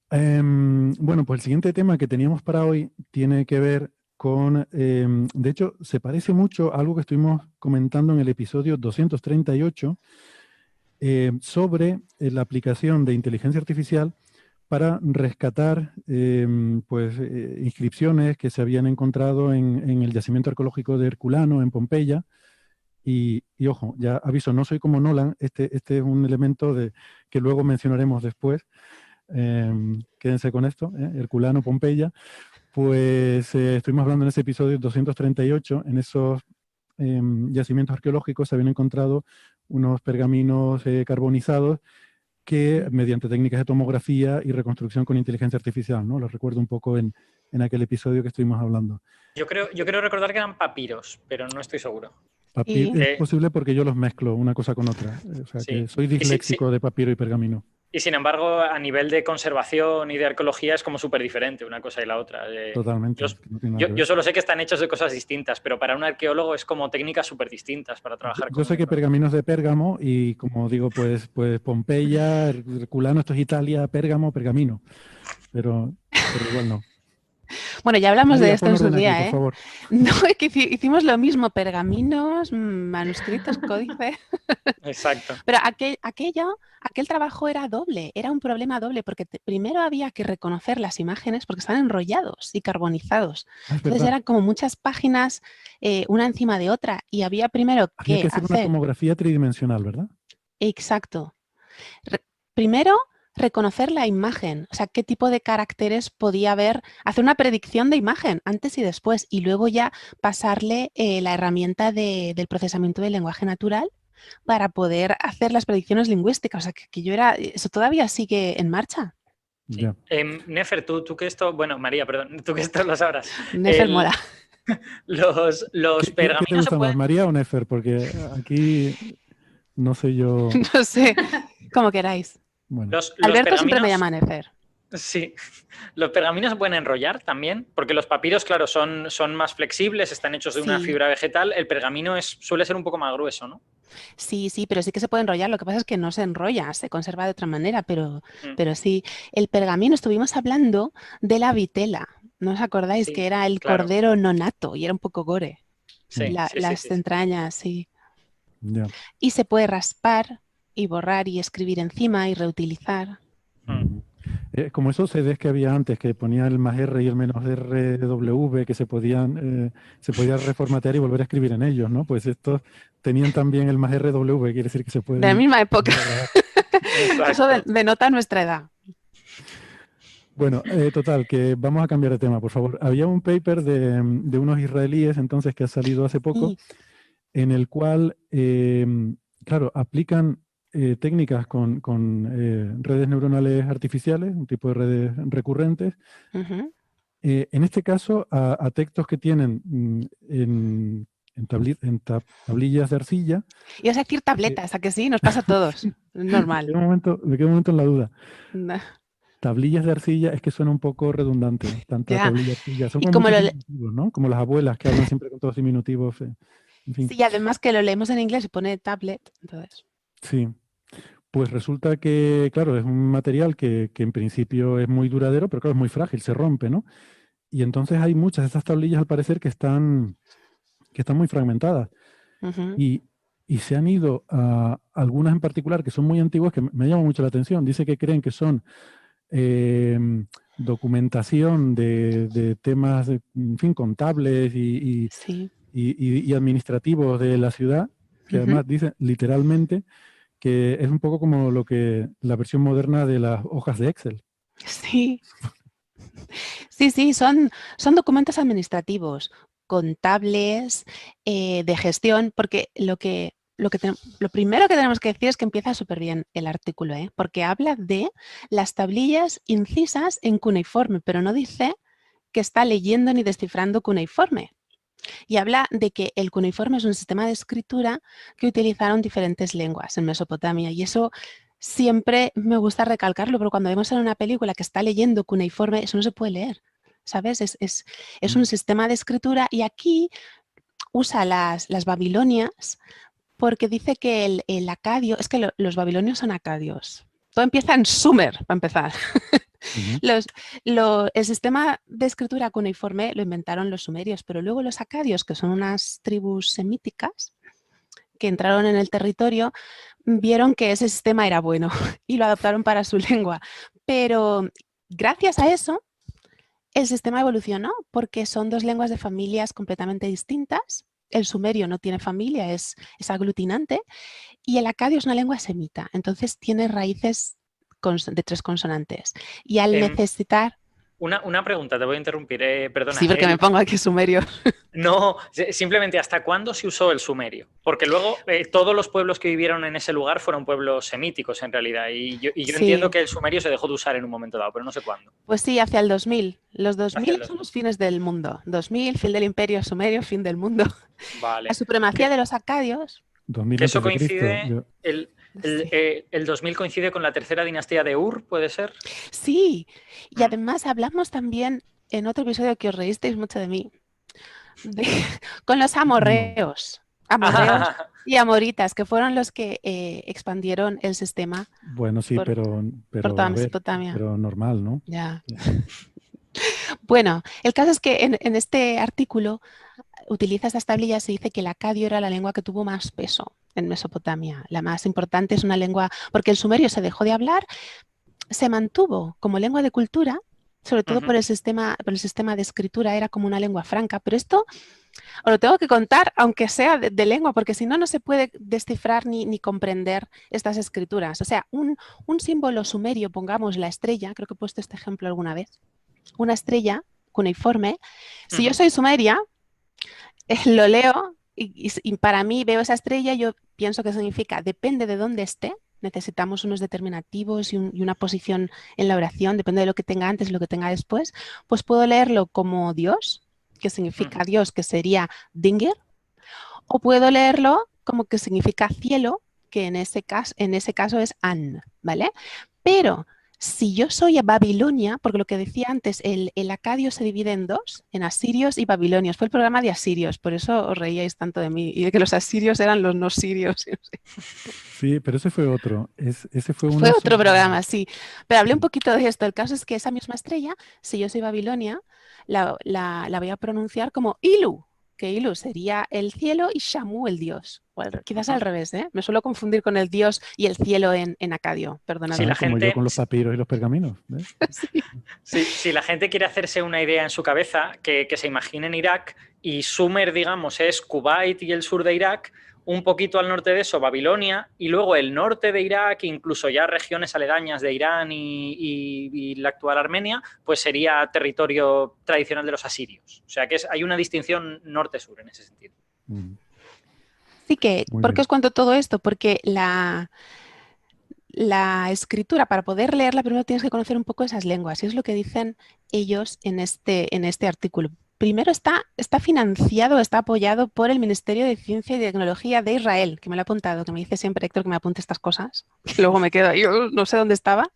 Bueno, pues el siguiente tema que teníamos para hoy tiene que ver con, de hecho, se parece mucho a algo que estuvimos comentando en el episodio 238 sobre la aplicación de inteligencia artificial para rescatar inscripciones que se habían encontrado en el yacimiento arqueológico de Herculano, en Pompeya. Y ojo, ya aviso, no soy como Nolan, este es un elemento que luego mencionaremos después. Quédense con esto, Herculano, Pompeya. Pues estuvimos hablando en ese episodio 238, en esos yacimientos arqueológicos se habían encontrado unos pergaminos carbonizados que mediante técnicas de tomografía y reconstrucción con inteligencia artificial, ¿no? Lo recuerdo un poco en aquel episodio que estuvimos hablando. Yo creo recordar que eran papiros, pero no estoy seguro. Es posible porque yo los mezclo una cosa con otra. O sea, Sí. que soy disléxico de papiro y pergamino. Y sin embargo, a nivel de conservación y de arqueología es como súper diferente una cosa y la otra. Totalmente. No tiene nada que ver. Yo solo sé que están hechos de cosas distintas, pero para un arqueólogo es como técnicas súper distintas para trabajar Yo con... sé que Pergamino es de Pérgamo y como digo, pues Pompeya, Herculano, esto es Italia, Pérgamo, Pergamino. Pero igual no. Bueno, ya hablamos de María, esto pon en su orden aquí, día, por ¿eh? favor. No, es que hicimos lo mismo, pergaminos, manuscritos, códice. Exacto. Pero aquel trabajo era doble, era un problema doble, porque primero había que reconocer las imágenes porque estaban enrollados y carbonizados. Entonces eran como muchas páginas, una encima de otra, y había primero Había que hacer una tomografía tridimensional, ¿verdad? Exacto. Primero, reconocer la imagen, o sea, qué tipo de caracteres podía haber, hacer una predicción de imagen antes y después, y luego ya pasarle la herramienta del procesamiento del lenguaje natural para poder hacer las predicciones lingüísticas. O sea, eso todavía sigue en marcha. Sí. Nefer, tú que esto, bueno, María, perdón, tú que esto lo sabrás. Nefer mola. Los pergaminos ¿Qué te gusta más, María o Nefer? Porque aquí no sé yo. No sé, como queráis. Bueno. Alberto siempre me llama Nefer. Sí, los pergaminos se pueden enrollar también, porque los papiros, claro, son más flexibles, están hechos de una fibra vegetal. El pergamino suele ser un poco más grueso, ¿no? Sí, pero sí que se puede enrollar. Lo que pasa es que no se enrolla, se conserva de otra manera, pero sí. El pergamino, estuvimos hablando de la vitela. ¿No os acordáis que era el cordero nonato y era un poco gore? Sí, las entrañas, sí. Yeah. Y se puede raspar y borrar y escribir encima y reutilizar. Como esos CDs que había antes, que ponía el más R y el menos RW, que se podía reformatear y volver a escribir en ellos, ¿no? Pues estos tenían también el más RW, quiere decir que se puede... De la misma época. Eso denota nuestra edad. Bueno, total, que vamos a cambiar de tema, por favor. Había un paper de unos israelíes, entonces, que ha salido hace poco, en el cual, claro, aplican técnicas con redes neuronales artificiales, un tipo de redes recurrentes. En este caso, a textos que tienen en tablillas de arcilla. Y vas a decir tabletas, ¿a que sí? Nos pasa a todos. Es normal. Me quedo un momento en la duda. No. Tablillas de arcilla es que suena un poco redundante. Tanta tablilla de arcilla. Son como muchos diminutivos, ¿no? Como las abuelas que hablan siempre con todos diminutivos. En fin. Sí, y además que lo leemos en inglés y pone tablet, entonces. Sí. Pues resulta que, claro, es un material que en principio es muy duradero, pero claro, es muy frágil, se rompe, ¿no? Y entonces hay muchas de estas tablillas, al parecer, que están muy fragmentadas. Y se han ido a algunas en particular que son muy antiguas, que me llaman mucho la atención. Dice que creen que son documentación de temas, en fin, contables y administrativos de la ciudad, que además dicen literalmente que es un poco como la versión moderna de las hojas de Excel. Sí. Sí, son documentos administrativos, contables, de gestión, porque lo primero que tenemos que decir es que empieza súper bien el artículo, porque habla de las tablillas incisas en cuneiforme, pero no dice que está leyendo ni descifrando cuneiforme. Y habla de que el cuneiforme es un sistema de escritura que utilizaron diferentes lenguas en Mesopotamia, y eso siempre me gusta recalcarlo, pero cuando vemos en una película que está leyendo cuneiforme, eso no se puede leer, ¿sabes? Es un sistema de escritura, y aquí usa las babilonias porque dice que el acadio, es que los babilonios son acadios. Todo empieza en Sumer, para empezar. El sistema de escritura cuneiforme lo inventaron los sumerios, pero luego los acadios, que son unas tribus semíticas que entraron en el territorio, vieron que ese sistema era bueno y lo adoptaron para su lengua. Pero gracias a eso, el sistema evolucionó porque son dos lenguas de familias completamente distintas. El sumerio no tiene familia, es aglutinante, y el acadio es una lengua semita, entonces tiene raíces de 3 consonantes. Y al necesitar... Una pregunta, te voy a interrumpir, perdona. Sí, porque me pongo aquí sumerio. No, simplemente, ¿hasta cuándo se usó el sumerio? Porque luego todos los pueblos que vivieron en ese lugar fueron pueblos semíticos en realidad, y yo entiendo que el sumerio se dejó de usar en un momento dado, pero no sé cuándo. Pues sí, hacia el 2000. Los 2000 son los fines del mundo. 2000, fin del imperio sumerio, fin del mundo. Vale. La supremacía de los acadios. 2000 eso coincide... El 2000 coincide con la tercera dinastía de Ur, ¿puede ser? Sí, y además hablamos también en otro episodio que os reísteis mucho de mí, con los amorreos y amoritas, que fueron los que expandieron el sistema. Bueno, sí, pero toda Mesopotamia. Pero normal, ¿no? Ya. Bueno, el caso es que en este artículo utiliza estas tablillas y dice que el acadio era la lengua que tuvo más peso en Mesopotamia. La más importante es una lengua, porque el sumerio se dejó de hablar, se mantuvo como lengua de cultura, sobre todo por el sistema de escritura, era como una lengua franca, pero esto os lo tengo que contar, aunque sea de lengua, porque si no, no se puede descifrar ni comprender estas escrituras. O sea, un símbolo sumerio, pongamos la estrella, creo que he puesto este ejemplo alguna vez, una estrella cuneiforme, si yo soy sumeria, lo leo y para mí veo esa estrella, yo pienso que significa, depende de dónde esté, necesitamos unos determinativos y una posición en la oración, depende de lo que tenga antes y lo que tenga después, pues puedo leerlo como Dios, que significa Dios, que sería Dingir, o puedo leerlo como que significa cielo, que en ese caso es An, ¿vale? Pero si yo soy a Babilonia, porque lo que decía antes, el acadio se divide en dos, en asirios y babilonios. Fue el programa de asirios, por eso os reíais tanto de mí y de que los asirios eran los no sirios. Sí, pero ese fue otro. Ese fue otro programa, sí. Pero hablé un poquito de esto. El caso es que esa misma estrella, si yo soy Babilonia, la voy a pronunciar como Ilu, que Ilu sería el cielo y Shamu el dios. Bueno, quizás al revés, ¿eh? Me suelo confundir con el dios y el cielo en acadio, perdonad. Sí, como yo con los papiros y los pergaminos. Sí. Si la gente quiere hacerse una idea en su cabeza, que se imagine en Irak, y Sumer, digamos, es Kuwait y el sur de Irak, un poquito al norte de eso, Babilonia, y luego el norte de Irak, incluso ya regiones aledañas de Irán y la actual Armenia, pues sería territorio tradicional de los asirios. O sea que hay una distinción norte-sur en ese sentido. Sí que, ¿por qué os cuento todo esto? Porque la escritura, para poder leerla, primero tienes que conocer un poco esas lenguas, y es lo que dicen ellos en este artículo. Primero está financiado, está apoyado por el Ministerio de Ciencia y Tecnología de Israel, que me lo ha apuntado, que me dice siempre Héctor que me apunte estas cosas, y luego me quedo ahí, no sé dónde estaba.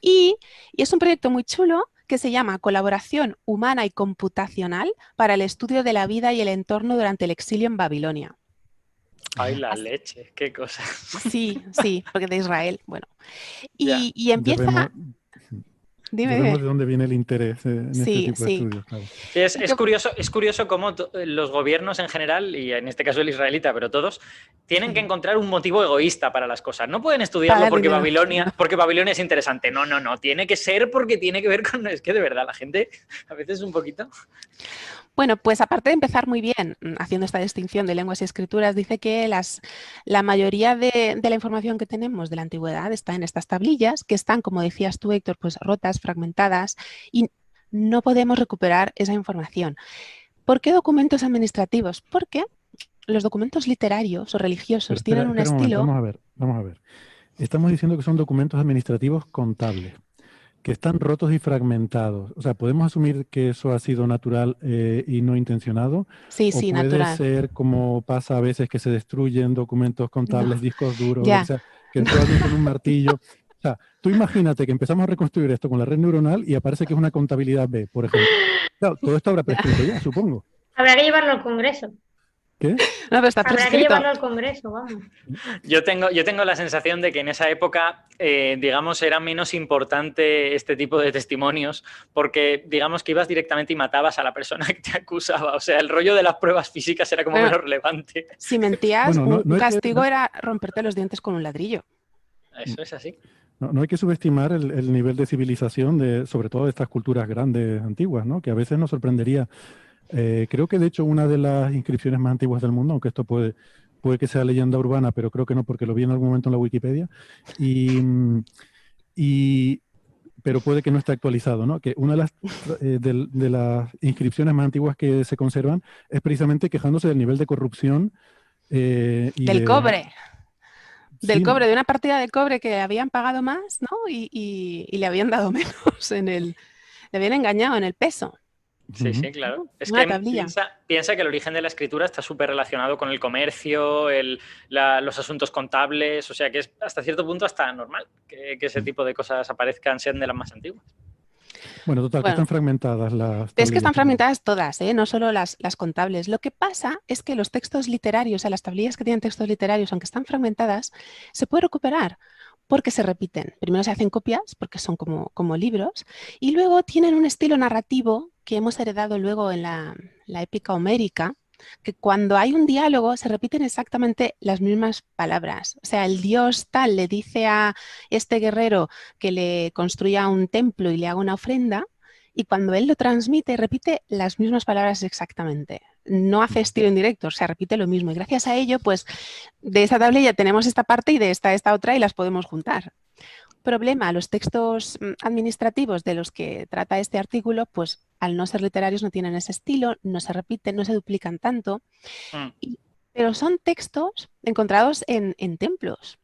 Y es un proyecto muy chulo que se llama Colaboración Humana y Computacional para el Estudio de la Vida y el Entorno durante el Exilio en Babilonia. ¡Ay, la leche! ¡Qué cosa! Sí, porque de Israel, bueno. Y empieza... Dime. De dónde viene el interés en este tipo de estudios. Claro. Es curioso cómo los gobiernos en general, y en este caso el israelita, pero todos, tienen que encontrar un motivo egoísta para las cosas. No pueden estudiarlo porque Babilonia es interesante. No. Tiene que ser porque tiene que ver con... Es que de verdad, la gente a veces un poquito... Bueno, pues aparte de empezar muy bien haciendo esta distinción de lenguas y escrituras, dice que la mayoría de la información que tenemos de la antigüedad está en estas tablillas, que están, como decías tú, Héctor, pues rotas, fragmentadas, y no podemos recuperar esa información. ¿Por qué documentos administrativos? Porque los documentos literarios o religiosos tienen un estilo... Vamos a ver. Estamos diciendo que son documentos administrativos contables, que están rotos y fragmentados. O sea, ¿podemos asumir que eso ha sido natural y no intencionado? Sí, Puede natural. ser como pasa a veces que se destruyen documentos contables, discos duros, o sea, que entró alguien con un martillo. O sea, tú imagínate que empezamos a reconstruir esto con la red neuronal y aparece que es una contabilidad B, por ejemplo. Claro, todo esto habrá prescrito ya, supongo. Habrá que llevarlo al Congreso. ¿Qué? No, pero está Habrá que prescrito. llevarlo al Congreso, vamos. Yo tengo la sensación de que en esa época, digamos, era menos importante este tipo de testimonios porque, digamos, que ibas directamente y matabas a la persona que te acusaba. O sea, el rollo de las pruebas físicas era como Bueno, menos relevante. Si mentías, Bueno, no, un no hay que, castigo era romperte los dientes con un ladrillo. Eso es así. no hay que subestimar el nivel de civilización sobre todo de estas culturas grandes antiguas, ¿no? Que a veces nos sorprendería. Creo que de hecho una de las inscripciones más antiguas del mundo, aunque esto puede que sea leyenda urbana, pero creo que no, porque lo vi en algún momento en la Wikipedia, y, pero puede que no esté actualizado, ¿no? Que una de las inscripciones más antiguas que se conservan es precisamente quejándose del nivel de corrupción y Del de... cobre. Del Sí, cobre, de una partida de cobre que habían pagado más, ¿no? Y le habían dado menos le habían engañado en el peso. Sí, sí, claro. Es Una que tablilla. piensa que el origen de la escritura está súper relacionado con el comercio, los asuntos contables, o sea que es hasta cierto punto hasta normal que ese tipo de cosas aparezcan, sean de las más antiguas. bueno, total, que Bueno, están fragmentadas las es que están tablillas. fragmentadas todas, ¿eh? No solo las contables. Lo que pasa es que los textos literarios, o sea, las tablillas que tienen textos literarios, aunque están fragmentadas, se puede recuperar porque se repiten. Primero se hacen copias, porque son como libros, y luego tienen un estilo narrativo que hemos heredado luego en la épica homérica, que cuando hay un diálogo se repiten exactamente las mismas palabras. O sea, el dios tal le dice a este guerrero que le construya un templo y le haga una ofrenda, y cuando él lo transmite, repite las mismas palabras exactamente. No hace estilo en directo, o sea, repite lo mismo. Y gracias a ello, pues, de esa tablilla tenemos esta parte y de esta otra y las podemos juntar. Problema, los textos administrativos de los que trata este artículo, pues al no ser literarios no tienen ese estilo, no se repiten, no se duplican tanto, pero son textos encontrados en templos.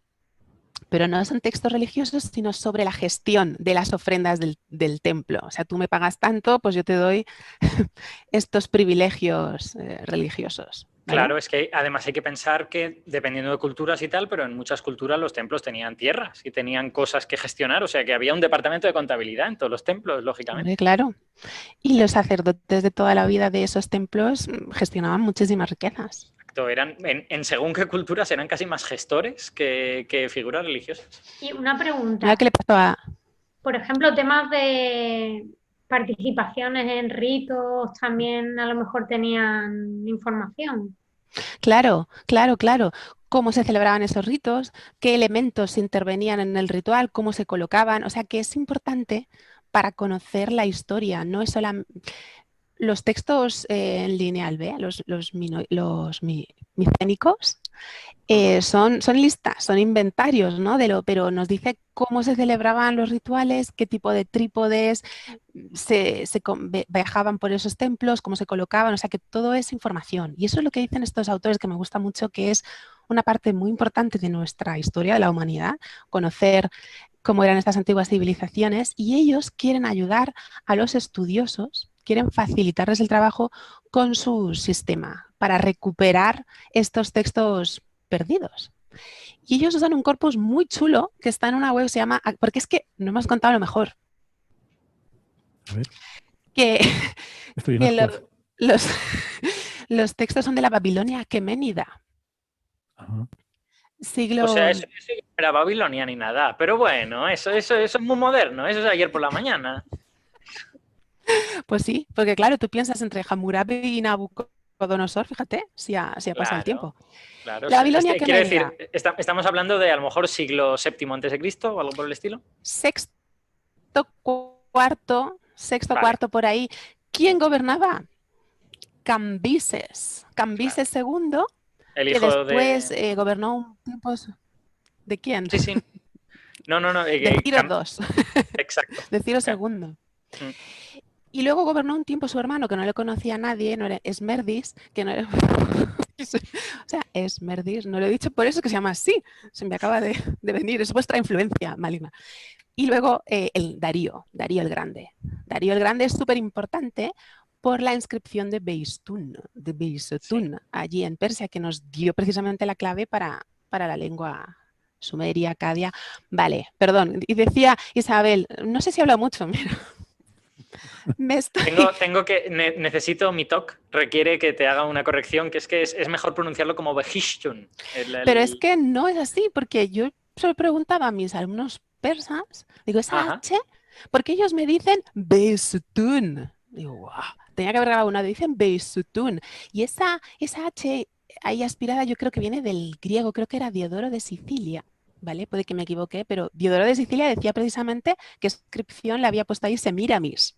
Pero no son textos religiosos, sino sobre la gestión de las ofrendas del templo. O sea, tú me pagas tanto, pues yo te doy estos privilegios religiosos. ¿Vale? Claro, es que además hay que pensar que dependiendo de culturas y tal, pero en muchas culturas los templos tenían tierras y tenían cosas que gestionar, o sea que había un departamento de contabilidad en todos los templos, lógicamente. Hombre, claro. Y los sacerdotes de toda la vida de esos templos gestionaban muchísimas riquezas. Eran, en según qué culturas eran casi más gestores que figuras religiosas. Y una pregunta. Mira qué le pasó a... Por ejemplo, temas de participaciones en ritos también a lo mejor tenían información. Claro, claro, claro. Cómo se celebraban esos ritos, qué elementos intervenían en el ritual, cómo se colocaban. O sea que es importante para conocer la historia. No es solamente... Los textos en lineal B, los micénicos, son listas, son inventarios, ¿no? Pero nos dice cómo se celebraban los rituales, qué tipo de trípodes viajaban por esos templos, cómo se colocaban, o sea que todo es información. Y eso es lo que dicen estos autores que me gusta mucho, que es una parte muy importante de nuestra historia de la humanidad, conocer cómo eran estas antiguas civilizaciones, y ellos quieren ayudar a los estudiosos, quieren facilitarles el trabajo con su sistema para recuperar estos textos perdidos. Y ellos usan un corpus muy chulo que está en una web que se llama... Porque es que no me has contado lo mejor. A ver. Que los los textos son de la Babilonia aqueménida. Ajá. Siglo... O sea, eso no era Babilonia ni nada, pero bueno, eso es muy moderno, eso es ayer por la mañana. Pues sí, porque claro, tú piensas entre Hammurabi y Nabucodonosor, fíjate, si ha pasado el tiempo. Claro, La Babilonia quiero aqueménida. decir, estamos hablando de a lo mejor siglo VII antes de Cristo o algo por el estilo. Sexto, cuarto por ahí. ¿Quién gobernaba? Cambises. Cambises II, El que hijo después gobernó un tiempo... ¿De quién? Sí, sí. No. De Ciro II. Exacto. De Ciro II. Y luego gobernó un tiempo su hermano, que no le conocía a nadie, no era Esmerdis, que no era... O sea, Esmerdis, no lo he dicho por eso que se llama así. Se me acaba de venir, es vuestra influencia maligna. Y luego el Darío el Grande. Darío el Grande es súper importante por la inscripción de Beistún, allí en Persia, que nos dio precisamente la clave para la lengua sumeria, acadia. Vale, perdón. Y decía Isabel, no sé si habla mucho, mira. Necesito mi TOC, requiere que te haga una corrección, que es mejor pronunciarlo como Behishun. Pero es que no es así, porque yo se lo preguntaba a mis alumnos persas, digo, esa Ajá. H, porque ellos me dicen Beisutun. Digo, guau, tenía que haber grabado una, dicen Beisutun. Y esa H ahí aspirada yo creo que viene del griego, creo que era Diodoro de Sicilia. ¿Vale? Puede que me equivoque, pero Diodoro de Sicilia decía precisamente que inscripción le había puesto ahí Semiramis.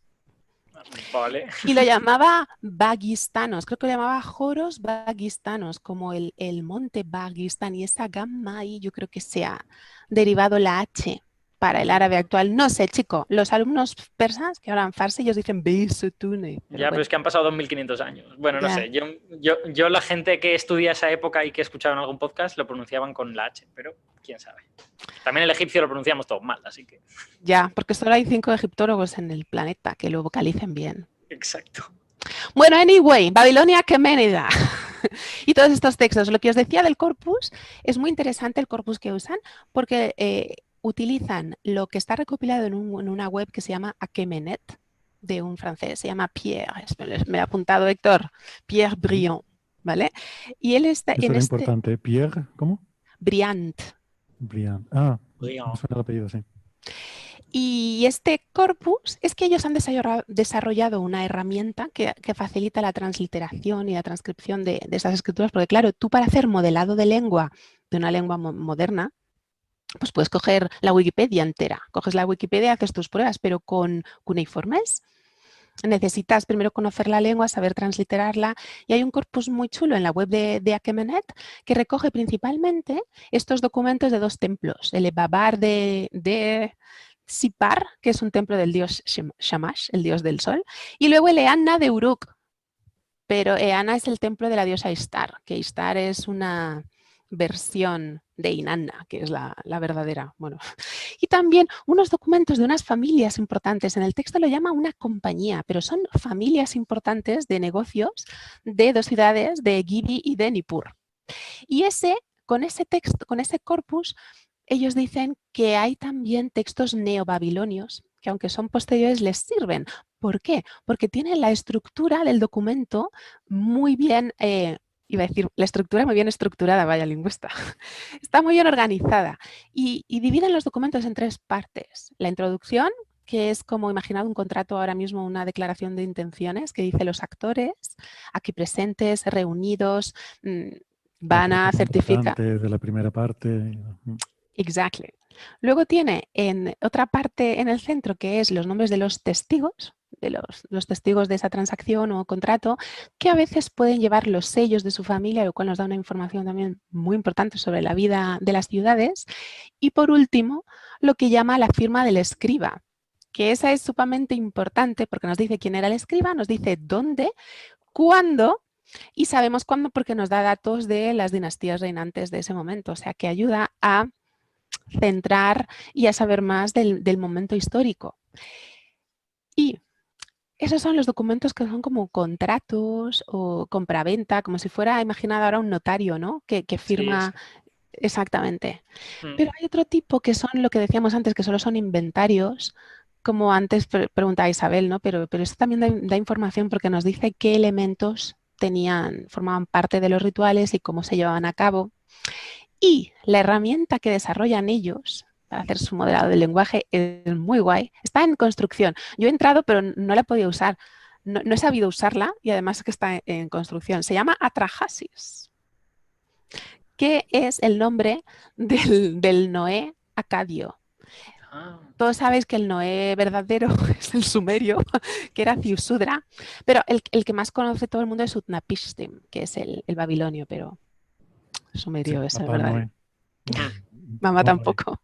Vale. Y lo llamaba Bagistanos, creo que lo llamaba Joros Bagistanos, como el monte Bagistán, y esa gamma ahí yo creo que se ha derivado la H para el árabe actual. No sé, chico, los alumnos persas que hablan farsi, ellos dicen Beisutune. Pero es que han pasado 2500 años. Bueno, no Ya. sé, yo la gente que estudia esa época y que escuchaban algún podcast lo pronunciaban con la H, pero quién sabe. También el egipcio lo pronunciamos todos mal, así que... Ya, porque solo hay 5 egiptólogos en el planeta que lo vocalicen bien. Exacto. Bueno, anyway, Babilonia Aqueménida. Y todos estos textos, lo que os decía del corpus, es muy interesante el corpus que usan porque utilizan lo que está recopilado en una web que se llama Aquemenet, de un francés, se llama Pierre, me ha apuntado Héctor, Pierre Briand, ¿vale? Y él está Eso en era este... importante. Pierre, ¿cómo? Briand. Briand. Ah, Briand. me suena el apellido, sí. Y este corpus es que ellos han desarrollado una herramienta que facilita la transliteración y la transcripción de esas escrituras, porque claro, tú para hacer modelado de lengua, de una lengua moderna, pues puedes coger la Wikipedia entera, coges la Wikipedia, haces tus pruebas, pero con cuneiformes necesitas primero conocer la lengua, saber transliterarla, y hay un corpus muy chulo en la web de Aquemenet que recoge principalmente estos documentos de 2 templos, el Babar de Sipar, que es un templo del dios Shamash, el dios del sol, y luego el Eanna de Uruk, pero Eanna es el templo de la diosa Ishtar, que Ishtar es una versión de Inanna, que es la verdadera. Bueno, y también unos documentos de unas familias importantes. En el texto lo llama una compañía, pero son familias importantes de negocios de 2 ciudades, de Gibi y de Nippur. Y con ese texto, con ese corpus, ellos dicen que hay también textos neobabilonios que aunque son posteriores les sirven. ¿Por qué? Porque tienen la estructura del documento muy bien, iba a decir, la estructura muy bien estructurada, vaya lingüista. Está muy bien organizada y dividen los documentos en 3 partes. La introducción, que es como imaginad un contrato ahora mismo, una declaración de intenciones que dice los actores, aquí presentes, reunidos, van a certificar. De la primera parte. Exactly. Luego tiene en otra parte en el centro que es los nombres de los testigos, de los testigos de esa transacción o contrato, que a veces pueden llevar los sellos de su familia, lo cual nos da una información también muy importante sobre la vida de las ciudades. Y por último, lo que llama la firma del escriba, que esa es sumamente importante porque nos dice quién era el escriba, nos dice dónde, cuándo. Y sabemos cuándo porque nos da datos de las dinastías reinantes de ese momento, o sea que ayuda a centrar y a saber más del momento histórico. Y esos son los documentos que son como contratos o compraventa, como si fuera, imaginad ahora un notario, ¿no? Que firma. Sí. Exactamente. Pero hay otro tipo que son lo que decíamos antes, que solo son inventarios, como antes preguntaba Isabel, ¿no? Pero esto también da información porque nos dice qué elementos formaban parte de los rituales y cómo se llevaban a cabo. Y la herramienta que desarrollan ellos para hacer su modelado del lenguaje es muy guay. Está en construcción. Yo he entrado, pero no la he podido usar. No he sabido usarla y además que está en construcción. Se llama Atrahasis, que es el nombre del Noé acadio. Todos sabéis que el Noé verdadero es el sumerio, que era Ziusudra, pero el que más conoce todo el mundo es Utnapishtim, que es el babilonio, pero sumerio es el verdadero. Mamá tampoco.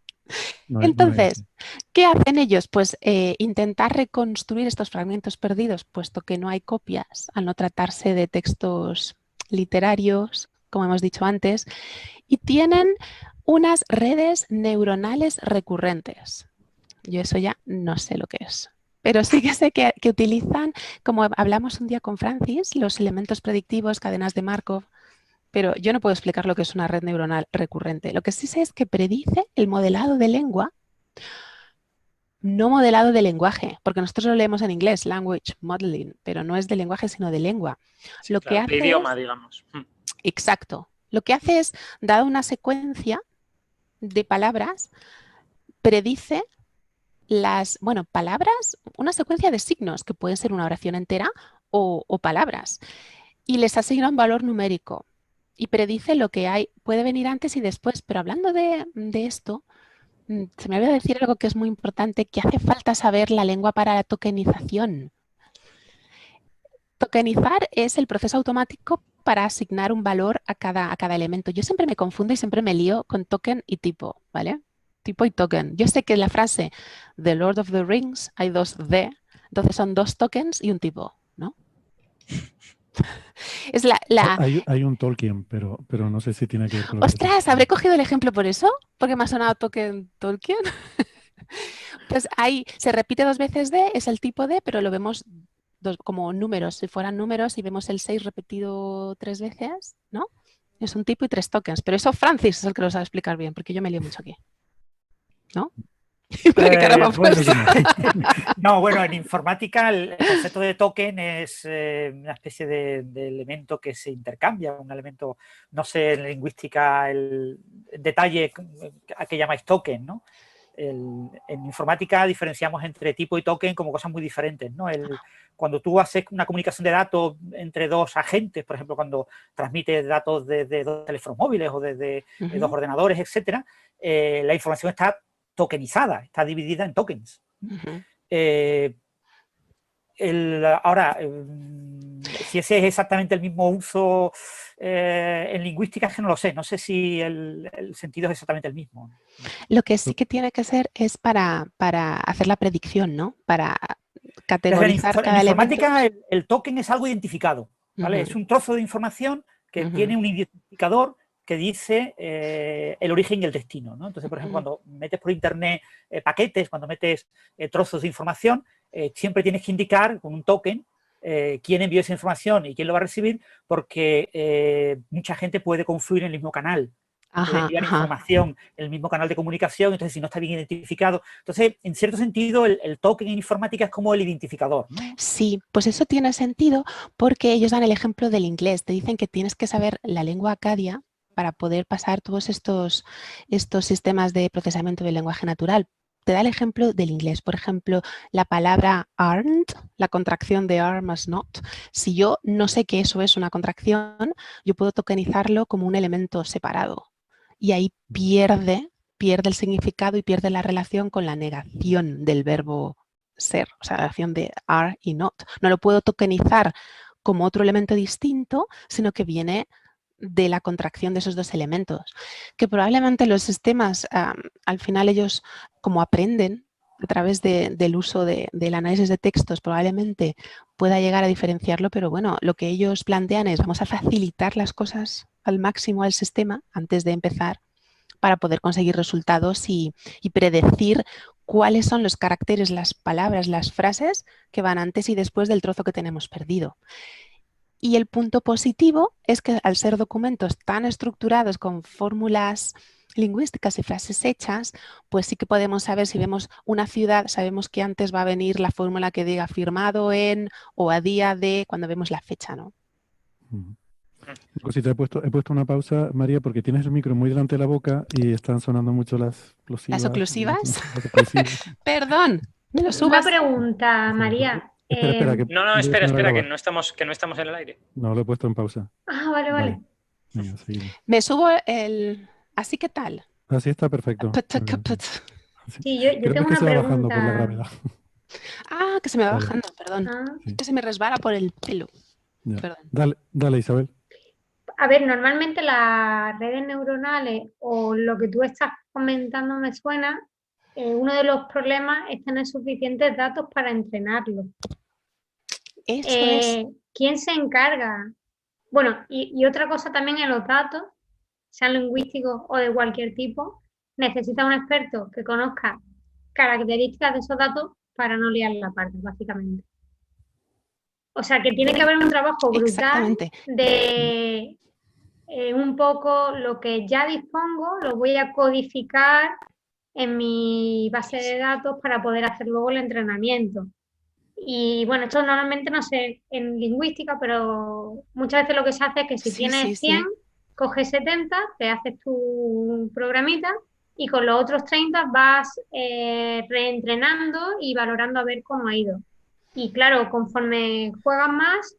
Entonces, ¿qué hacen ellos? Pues intentar reconstruir estos fragmentos perdidos, puesto que no hay copias, al no tratarse de textos literarios, como hemos dicho antes, y tienen unas redes neuronales recurrentes. Yo eso ya no sé lo que es. Pero sí que sé que utilizan, como hablamos un día con Francis, los elementos predictivos, cadenas de Markov, pero yo no puedo explicar lo que es una red neuronal recurrente. Lo que sí sé es que predice el modelado de lengua no modelado de lenguaje, porque nosotros lo leemos en inglés, language modeling, pero no es de lenguaje, sino de lengua. Sí, Lo que claro, de hace idioma, es, digamos. exacto, lo que hace es, dada una secuencia de palabras, predice las, bueno, palabras, una secuencia de signos, que pueden ser una oración entera o palabras, y les asigna un valor numérico y predice lo que hay, puede venir antes y después, pero hablando de esto, se me olvidó decir algo que es muy importante, que hace falta saber la lengua para la tokenización. Tokenizar es el proceso automático para asignar un valor a cada elemento. Yo siempre me confundo y siempre me lío con token y tipo, ¿vale? Tipo y token. Yo sé que en la frase The Lord of the Rings hay dos the, entonces son dos tokens y un tipo, ¿no? Es Hay un Tolkien, pero no sé si tiene que ver con lo que estás ¡Ostras! ¿Habré diciendo. cogido el ejemplo por eso? Porque me ha sonado token Tolkien. Pues ahí se repite dos veces D, es el tipo D, pero lo vemos como números. Si fueran números y vemos el 6 repetido 3 veces, ¿no? Es un tipo y 3 tokens. Pero eso Francis es el que lo sabe explicar bien, porque yo me lío mucho aquí. ¿No? Mira qué cara me ha Bueno, puesto. no, bueno, en informática el concepto de token es una especie de elemento que se intercambia, un elemento, no sé, en lingüística el detalle a que llamáis token, ¿no? En informática diferenciamos entre tipo y token como cosas muy diferentes, ¿no? Cuando tú haces una comunicación de datos entre dos agentes, por ejemplo, cuando transmites datos desde dos teléfonos móviles o desde dos ordenadores, etcétera, la información está tokenizada, está dividida en tokens. Ahora, si ese es exactamente el mismo uso en lingüística, es que no lo sé. No sé si el sentido es exactamente el mismo. Lo que sí que tiene que ser es para hacer la predicción, ¿no? Para En categorizar cada elemento. informática el token es algo identificado, ¿vale? Es un trozo de información que tiene un identificador que dice el origen y el destino, ¿no? Entonces, por ejemplo, cuando metes por internet paquetes, cuando metes trozos de información, siempre tienes que indicar con un token quién envió esa información y quién lo va a recibir, porque mucha gente puede confluir en el mismo canal. Puede enviar información en el mismo canal de comunicación, entonces si no está bien identificado. Entonces, en cierto sentido, el token en informática es como el identificador, ¿no? Sí, pues eso tiene sentido porque ellos dan el ejemplo del inglés. Te dicen que tienes que saber la lengua acadia para poder pasar todos estos sistemas de procesamiento del lenguaje natural. Te da el ejemplo del inglés. Por ejemplo, la palabra armed, la contracción de arm as not. Si yo no sé que eso es una contracción, yo puedo tokenizarlo como un elemento separado. Y ahí pierde el significado y pierde la relación con la negación del verbo ser, o sea, la relación de are y not. No lo puedo tokenizar como otro elemento distinto, sino que viene de la contracción de esos dos elementos. Que probablemente los sistemas, al final ellos, como aprenden a través del uso del análisis de textos, probablemente pueda llegar a diferenciarlo, pero bueno, lo que ellos plantean es vamos a facilitar las cosas al máximo al sistema antes de empezar para poder conseguir resultados y predecir cuáles son los caracteres, las palabras, las frases que van antes y después del trozo que tenemos perdido. Y el punto positivo es que al ser documentos tan estructurados con fórmulas lingüísticas y frases hechas, pues sí que podemos saber si vemos una ciudad, sabemos que antes va a venir la fórmula que diga firmado en o a día de cuando vemos la fecha, ¿no? Cosita, he puesto una pausa, María, porque tienes el micro muy delante de la boca y están sonando mucho las oclusivas. ¿Las oclusivas? Las oclusivas. Perdón, me lo subas. Una pregunta, María. Espera, que No, espera, grabar. que no estamos en el aire. No, lo he puesto en pausa. Vale. Venga, seguimos. Me subo el... ¿Así qué tal? Así está perfecto. Sí, yo Creo tengo que una se va bajando por la pregunta. gravedad. Ah, que se me va Vale. bajando, perdón. Sí. Que se me resbala por el pelo. Ya. Perdón. Dale, Isabel. A ver, normalmente las redes neuronales o lo que tú estás comentando me suena, uno de los problemas es tener suficientes datos para entrenarlo. Eso es. ¿Quién se encarga? Bueno, y otra cosa también en los datos, sean lingüísticos o de cualquier tipo, necesita un experto que conozca características de esos datos para no liar la parte, básicamente. O sea, que tiene que haber un trabajo brutal de un poco lo que ya dispongo, lo voy a codificar en mi base de datos para poder hacer luego el entrenamiento. Y bueno, esto normalmente no sé en lingüística, pero muchas veces lo que se hace es que si tienes 100, coges 70, te haces tu programita y con los otros 30 vas reentrenando y valorando a ver cómo ha ido. Y claro, conforme juegas más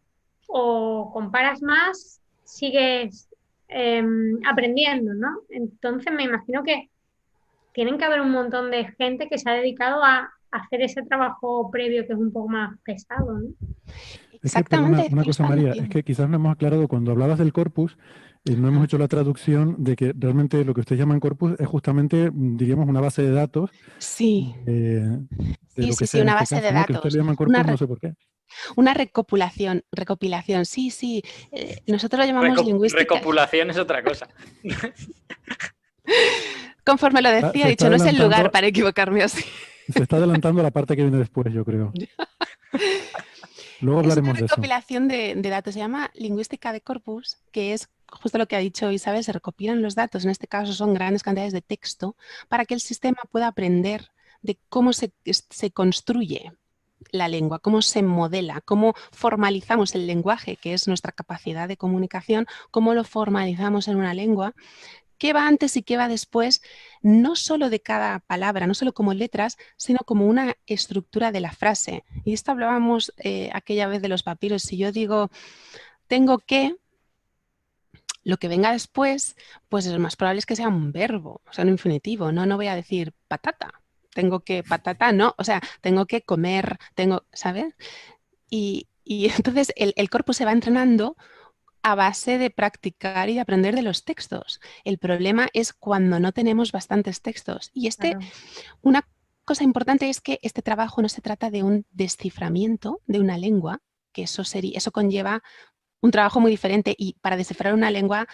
o comparas más, sigues aprendiendo, ¿no? Entonces me imagino que tienen que haber un montón de gente que se ha dedicado a hacer ese trabajo previo que es un poco más pesado, ¿no? Es que, perdona, Exactamente. una cosa, María, es que quizás no hemos aclarado cuando hablabas del corpus, no hemos hecho la traducción de que realmente lo que ustedes llaman corpus es justamente, diríamos, una base de datos Sí, de lo que sí, sea en una este base de caso, ¿no? Que ustedes datos, le llaman corpus, no sé por qué. una recopilación, sí. Nosotros lo llamamos lingüística. Recopulación es otra cosa. Conforme lo decía, he dicho, no es el lugar para equivocarme así. Se está adelantando la parte que viene después, yo creo. Luego hablaremos de eso. Es una recopilación de datos, se llama lingüística de corpus, que es justo lo que ha dicho Isabel, se recopilan los datos, en este caso son grandes cantidades de texto, para que el sistema pueda aprender de cómo se construye la lengua, cómo se modela, cómo formalizamos el lenguaje, que es nuestra capacidad de comunicación, cómo lo formalizamos en una lengua, qué va antes y qué va después, no solo de cada palabra, no solo como letras, sino como una estructura de la frase. Y esto hablábamos aquella vez de los papiros. Si yo digo, tengo que, lo que venga después, pues lo más probable es que sea un verbo, o sea, un infinitivo. No voy a decir patata. Tengo que, patata, no, o sea, tengo que comer, ¿sabes? Y entonces el corpus se va entrenando a base de practicar y de aprender de los textos. El problema es cuando no tenemos bastantes textos. Y una cosa importante es que este trabajo no se trata de un desciframiento de una lengua, que eso conlleva un trabajo muy diferente, y para descifrar una lengua,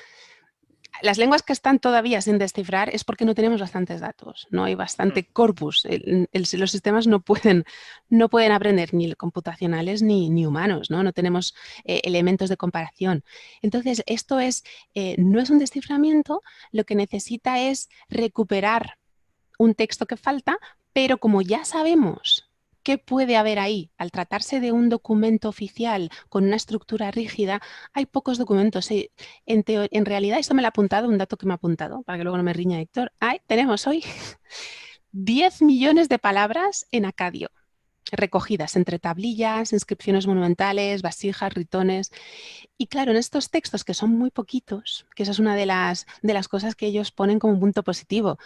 las lenguas que están todavía sin descifrar es porque no tenemos bastantes datos, no hay bastante corpus. Los sistemas no pueden aprender ni computacionales ni humanos, no tenemos elementos de comparación. Entonces, esto no es un desciframiento, lo que necesita es recuperar un texto que falta, pero como ya sabemos qué puede haber ahí, al tratarse de un documento oficial con una estructura rígida, hay pocos documentos. En realidad, esto me lo ha apuntado, un dato que me ha apuntado, para que luego no me riña Héctor. Tenemos hoy 10 millones de palabras en acadio, recogidas entre tablillas, inscripciones monumentales, vasijas, ritones. Y claro, en estos textos que son muy poquitos, que esa es una de las cosas que ellos ponen como un punto positivo,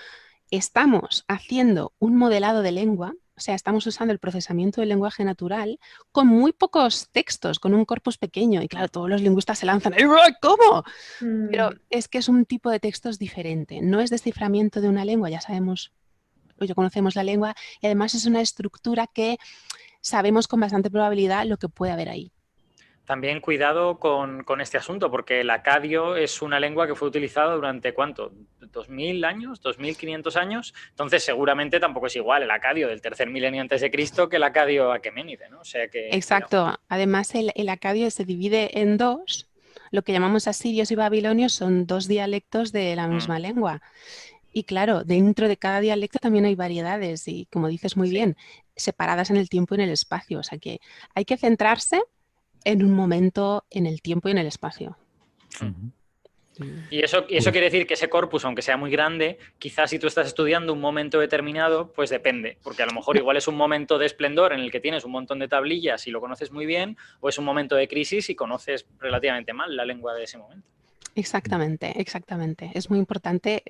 estamos haciendo un modelado de lengua, o sea, estamos usando el procesamiento del lenguaje natural con muy pocos textos, con un corpus pequeño. Y claro, todos los lingüistas se lanzan, ¿cómo? Pero es que es un tipo de textos diferente. No es desciframiento de una lengua, ya sabemos, ya conocemos la lengua, y además es una estructura que sabemos con bastante probabilidad lo que puede haber ahí. También cuidado con este asunto, porque el acadio es una lengua que fue utilizada durante, ¿cuánto? ¿2000 años? ¿2500 años? Entonces, seguramente tampoco es igual el acadio del tercer milenio antes de Cristo que el acadio aqueménide, ¿no? O sea que, exacto. Cuidado. Además, el acadio se divide en dos. Lo que llamamos asirios y babilonios son dos dialectos de la misma lengua. Y claro, dentro de cada dialecto también hay variedades y, como dices muy bien, separadas en el tiempo y en el espacio. O sea que hay que centrarse en un momento, en el tiempo y en el espacio. Y eso quiere decir que ese corpus, aunque sea muy grande, quizás si tú estás estudiando un momento determinado, pues depende, porque a lo mejor igual es un momento de esplendor en el que tienes un montón de tablillas y lo conoces muy bien, o es un momento de crisis y conoces relativamente mal la lengua de ese momento. Exactamente. Es muy importante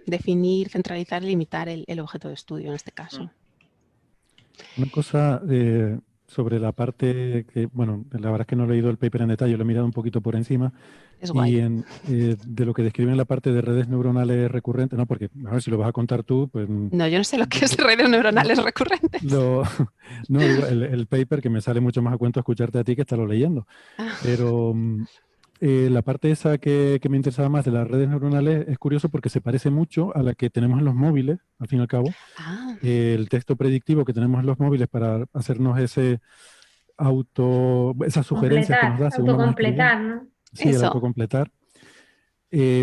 definir, centralizar y limitar el objeto de estudio en este caso. Una cosa sobre la parte que, bueno, la verdad es que no he leído el paper en detalle, lo he mirado un poquito por encima. Es guay. Y de lo que describen la parte de redes neuronales recurrentes, no, porque a ver si lo vas a contar tú, pues... No, yo no sé lo que es redes neuronales recurrentes. No, digo, el paper que me sale mucho más a cuento escucharte a ti que estarlo leyendo. Pero la parte esa que me interesaba más de las redes neuronales es curioso porque se parece mucho a la que tenemos en los móviles, al fin y al cabo. El texto predictivo que tenemos en los móviles para hacernos esas sugerencias que nos da según autocompletar, ¿no? Sí, el autocompletar.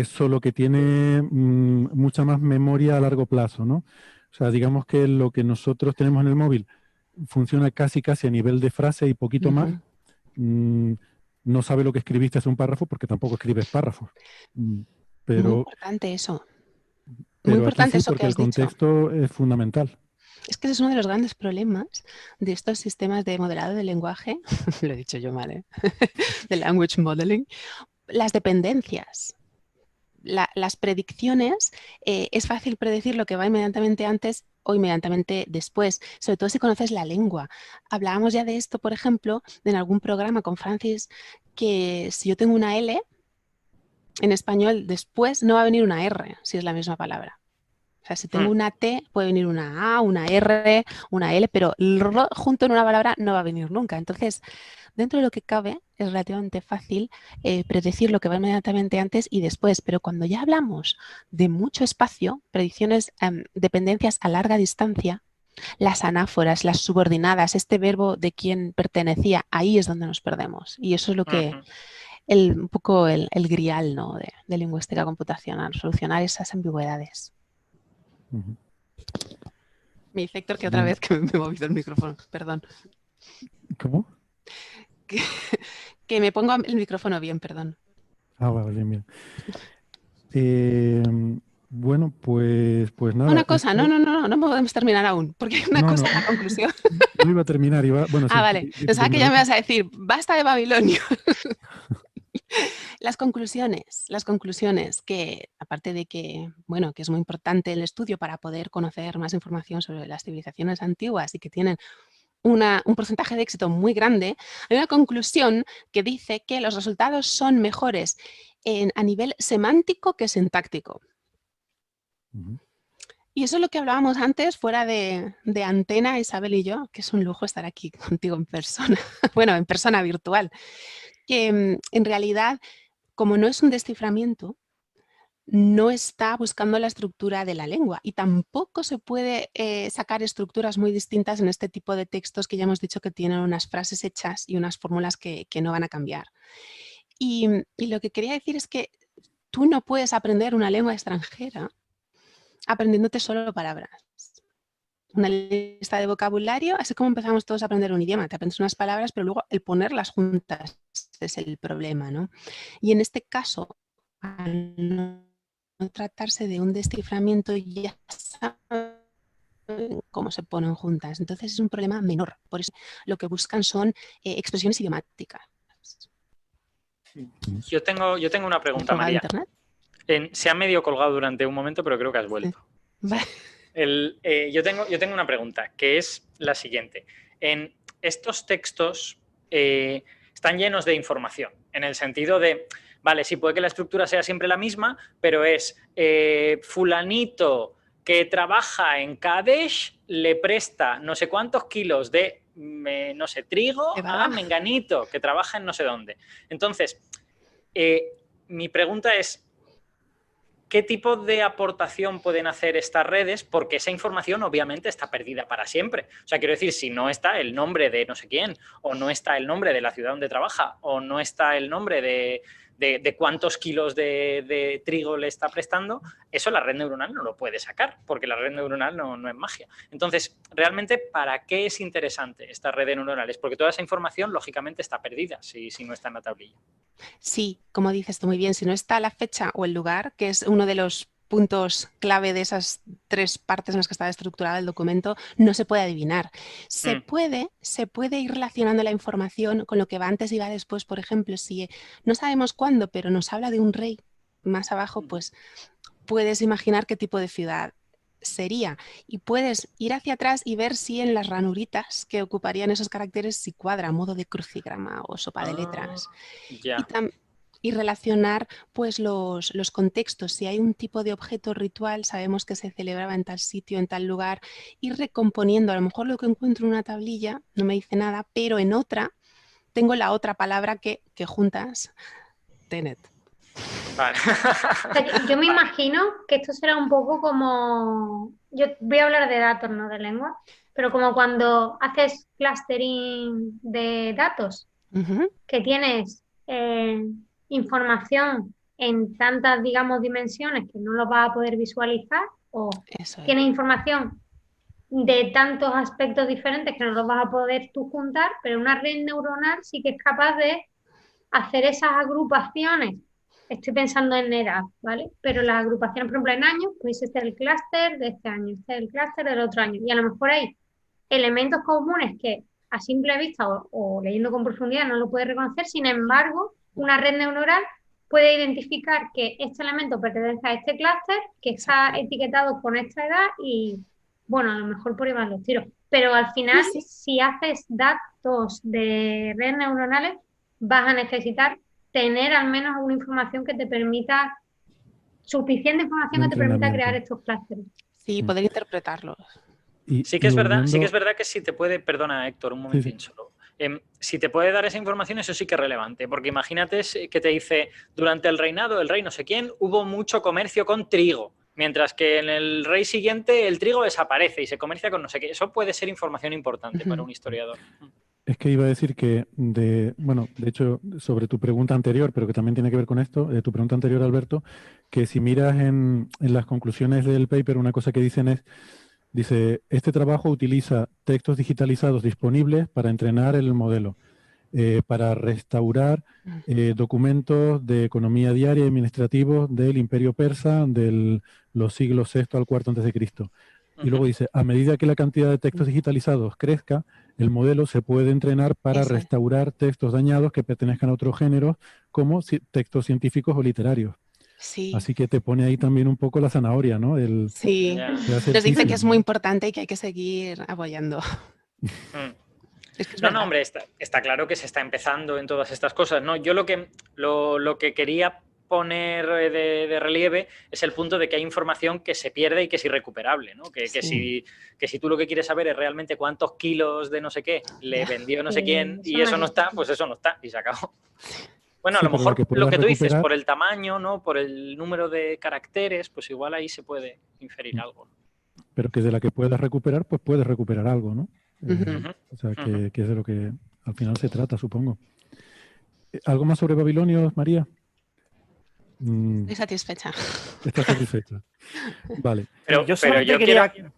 solo que tiene mucha más memoria a largo plazo, ¿no? O sea, digamos que lo que nosotros tenemos en el móvil funciona casi a nivel de frase y poquito más. No sabe lo que escribiste hace un párrafo porque tampoco escribes párrafos. Muy Pero, importante eso. Muy pero aquí importante sí, eso que porque el has dicho. contexto es fundamental. Es que ese es uno de los grandes problemas de estos sistemas de modelado del lenguaje. Lo he dicho yo mal, ¿eh? De language modeling. Las dependencias. Las predicciones, es fácil predecir lo que va inmediatamente antes o inmediatamente después, sobre todo si conoces la lengua. Hablábamos ya de esto, por ejemplo, en algún programa con Francis, que si yo tengo una L, en español después no va a venir una R, si es la misma palabra. O sea, si tengo una T, puede venir una A, una R, una L, pero junto en una palabra no va a venir nunca. Entonces, dentro de lo que cabe, es relativamente fácil predecir lo que va inmediatamente antes y después, pero cuando ya hablamos de mucho espacio, predicciones, dependencias a larga distancia, las anáforas, las subordinadas, este verbo de quién pertenecía, ahí es donde nos perdemos. Y eso es lo que, un poco el grial, ¿no? de lingüística computacional, solucionar esas ambigüedades. Me dice Héctor que otra vez que me he movido el micrófono, perdón. ¿Cómo? Que me pongo el micrófono bien, perdón. Ah, vale, bien. Bueno, pues nada. Una cosa, no podemos terminar aún, porque hay una cosa en la conclusión. No iba a terminar, bueno, sí, vale. Pensaba que ya me vas a decir, basta de Babilonio. Las conclusiones que, aparte de que, bueno, que es muy importante el estudio para poder conocer más información sobre las civilizaciones antiguas y que tienen un porcentaje de éxito muy grande, hay una conclusión que dice que los resultados son mejores a nivel semántico que sintáctico. Y eso es lo que hablábamos antes, fuera de antena, Isabel y yo, que es un lujo estar aquí contigo en persona, bueno, en persona virtual, que en realidad, como no es un desciframiento, no está buscando la estructura de la lengua y tampoco se puede sacar estructuras muy distintas en este tipo de textos que ya hemos dicho que tienen unas frases hechas y unas fórmulas que no van a cambiar. Y lo que quería decir es que tú no puedes aprender una lengua extranjera aprendiéndote solo palabras. Una lista de vocabulario, así como empezamos todos a aprender un idioma, te aprendes unas palabras, pero luego el ponerlas juntas es el problema, ¿no? Y en este caso, al no tratarse de un desciframiento, ya saben cómo se ponen juntas. Entonces es un problema menor. Por eso lo que buscan son expresiones idiomáticas. Yo tengo una pregunta, María. Se ha medio colgado durante un momento, pero creo que has vuelto. Vale. Yo tengo una pregunta, que es la siguiente. En estos textos están llenos de información, en el sentido de, vale, sí puede que la estructura sea siempre la misma, pero es fulanito que trabaja en Kadesh le presta no sé cuántos kilos de, no sé, trigo a menganito que trabaja en no sé dónde. Entonces, mi pregunta es, ¿qué tipo de aportación pueden hacer estas redes? Porque esa información obviamente está perdida para siempre. O sea, quiero decir, si no está el nombre de no sé quién, o no está el nombre de la ciudad donde trabaja, o no está el nombre de cuántos kilos de trigo le está prestando, eso la red neuronal no lo puede sacar, porque la red neuronal no es magia. Entonces, realmente, ¿para qué es interesante esta red de neuronales? Porque toda esa información, lógicamente, está perdida si no está en la tablilla. Sí, como dices tú muy bien, si no está la fecha o el lugar, que es uno de los puntos clave de esas tres partes en las que está estructurado el documento, no se puede adivinar. Se puede ir relacionando la información con lo que va antes y va después. Por ejemplo, si no sabemos cuándo, pero nos habla de un rey más abajo, pues puedes imaginar qué tipo de ciudad sería. Y puedes ir hacia atrás y ver si en las ranuritas que ocuparían esos caracteres si cuadra a modo de crucigrama o sopa de letras. Y relacionar pues los contextos. Si hay un tipo de objeto ritual, sabemos que se celebraba en tal sitio, en tal lugar, ir recomponiendo. A lo mejor lo que encuentro en una tablilla no me dice nada, pero en otra tengo la otra palabra que juntas, tenet. Vale. O sea, yo me imagino que esto será un poco como... Yo voy a hablar de datos, no de lengua, pero como cuando haces clustering de datos, que tienes información en tantas, digamos, dimensiones que no lo vas a poder visualizar, o Eso es. tienes información de tantos aspectos diferentes que no los vas a poder tú juntar, pero una red neuronal sí que es capaz de hacer esas agrupaciones. Estoy pensando en edad, ¿vale? Pero las agrupaciones, por ejemplo, en años, pues este es el clúster de este año, este es el clúster del otro año. Y a lo mejor hay elementos comunes que a simple vista o leyendo con profundidad no lo puedes reconocer, sin embargo, una red neuronal puede identificar que este elemento pertenece a este clúster, que está etiquetado con esta edad y, bueno, a lo mejor por ahí van los tiros. Pero al final, Sí, sí. si haces datos de redes neuronales, vas a necesitar tener al menos alguna información que te permita, suficiente información De que te permita entrenamiento. crear estos clústeres. Sí, poder interpretarlos. Sí que es verdad volviendo- que si te puede, perdona Héctor, un Sí, momentín sí. solo. Si te puede dar esa información, eso sí que es relevante, porque imagínate que te dice, durante el reinado del rey no sé quién, hubo mucho comercio con trigo, mientras que en el rey siguiente el trigo desaparece y se comercia con no sé qué. Eso puede ser información importante para un historiador. Es que iba a decir que, bueno, de hecho, sobre tu pregunta anterior, pero que también tiene que ver con esto, tu pregunta anterior, Alberto, que si miras en las conclusiones del paper, una cosa que dicen es, dice, este trabajo utiliza textos digitalizados disponibles para entrenar el modelo, para restaurar documentos de economía diaria y administrativos del Imperio Persa de los siglos VI al IV antes de Cristo. Y luego dice, a medida que la cantidad de textos digitalizados crezca, el modelo se puede entrenar para Eso es. restaurar textos dañados que pertenezcan a otros géneros, como textos científicos o literarios. Sí, Así que te pone ahí también un poco la zanahoria, ¿no? sí. Ya. de hacer Nos dice que teaching, es muy ¿no? importante y que hay que seguir apoyando. Mm. Es que es No, verdad. hombre, está claro que se está empezando en todas estas cosas, ¿no? Yo lo que quería poner de relieve es el punto de que hay información que se pierde y que es irrecuperable, ¿no? Que Sí. si tú lo que quieres saber es realmente cuántos kilos de no sé qué le vendió no sé quién Eso y no eso no está, existe. pues eso no está y se acabó. Bueno, a Sí, lo pero lo mejor que lo puedas que tú dices, recuperar, por el tamaño, ¿no? Por el número de caracteres, pues igual ahí se puede inferir algo. pero que de la que puedas recuperar, pues puedes recuperar algo, ¿no? Ujú. O sea, que es de lo que al final se trata, supongo. ¿Algo más sobre Babilonios, María? Estoy satisfecha. ¿Estás satisfecha? Vale. Yo Pero solamente yo quería... quiero,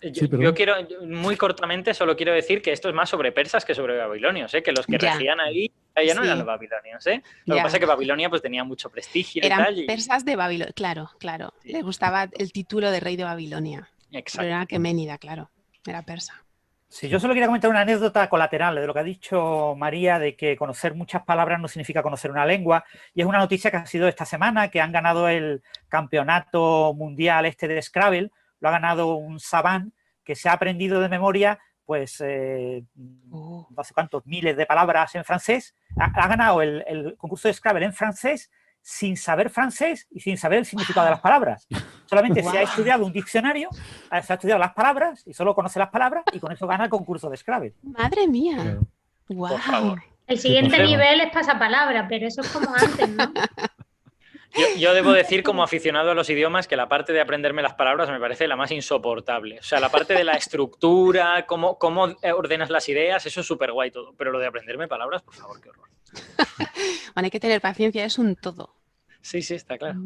Sí, yo perdón. muy cortamente, solo quiero decir que esto es más sobre persas que sobre babilonios, ¿eh? Que los que Ya, regían ahí ya no eran sí, los babilonios, ¿eh? Lo que pasa ya. es que Babilonia pues tenía mucho prestigio y Eran tal. persas de Babilonia, claro, claro. Sí, Les gustaba el título de rey de Babilonia. Pero era exacto. aqueménida, claro. Era persa. Sí, yo solo quería comentar una anécdota colateral de lo que ha dicho María, de que conocer muchas palabras no significa conocer una lengua. Y es una noticia que ha sido esta semana, que han ganado el campeonato mundial de Scrabble. Lo ha ganado un savant que se ha aprendido de memoria, pues, no sé cuántos miles de palabras en francés. Ha ganado el concurso de Scrabble en francés sin saber francés y sin saber el significado de las palabras. Solamente se ha Wow. estudiado un diccionario, se ha estudiado las palabras y solo conoce las palabras y con eso gana el concurso de Scrabble. Madre mía. Claro. Wow. Por favor. El siguiente pasada. nivel es pasapalabra, pero eso es como antes, ¿no? Yo debo decir como aficionado a los idiomas que la parte de aprenderme las palabras me parece la más insoportable. O sea, la parte de la estructura, cómo ordenas las ideas, eso es súper guay todo. Pero lo de aprenderme palabras, por favor, qué horror. Bueno, hay que tener paciencia, es un todo. Sí, está claro.